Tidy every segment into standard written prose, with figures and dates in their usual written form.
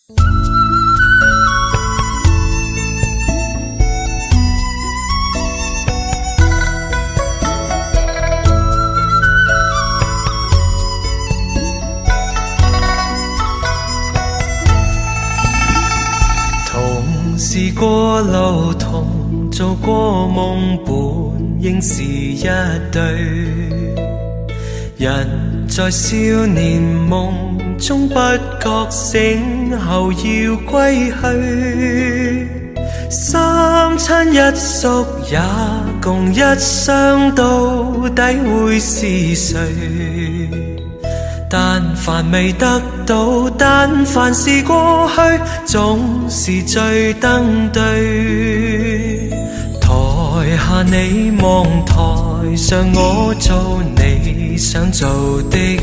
同是過路，同做過夢，本應是一對。人在少年夢中不覺醒後要歸去，三餐一宿也共一雙，到底會是誰？但凡未得到，但凡是過去，總是最登對。台下你望，台上我做你想做的戲。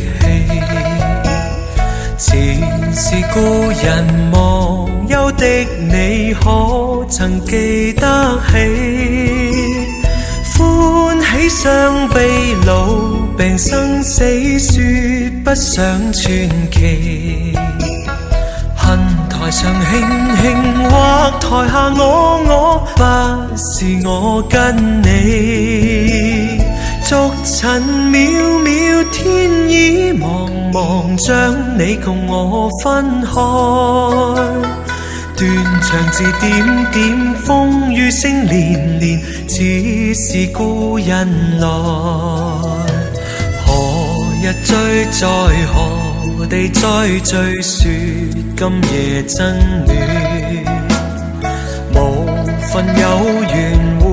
前是故人忘憂的你，可曾記得起？歡喜傷悲老病生死，說不上傳奇。恨台上輕輕，或台下我，不是我跟你。逐塵渺渺，天意茫茫，將你共我分開。斷腸字點點，風雨聲連連，似是故人來。何日追，在何地再聚，說今夜真戀。無份有緣，回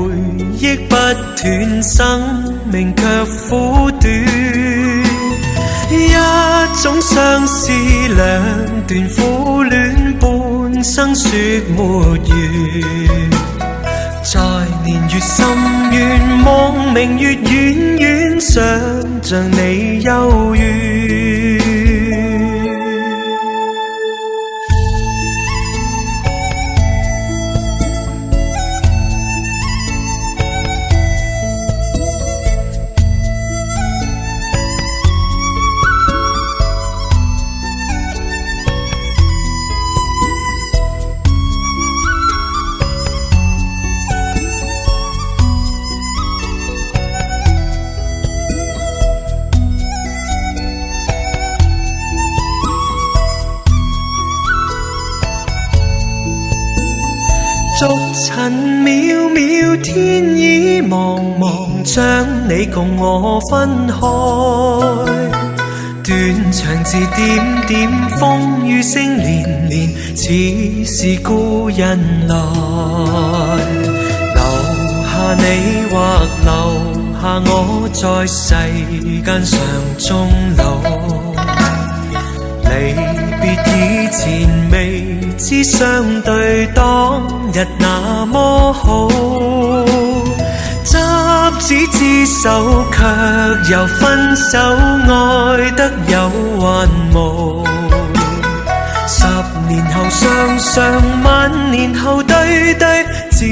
憶不斷，生命卻苦短。一種相思，兩段苦戀，半生說沒完。在年月深淵，望明月遠遠，想像你幽怨。逐塵渺渺，天意茫茫，將你共我分開。斷腸字點點，風雨聲連連，似是故人來。留下你或留下我，在世間上終老。離別以前，未知相對當日那麼好。執子之手，卻又分手，愛得有還無。10年後雙雙，萬年後對對，只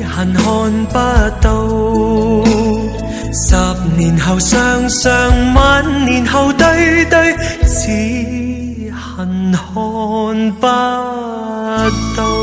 恨看不到。10年後雙雙，萬年後對對，只恨看不到。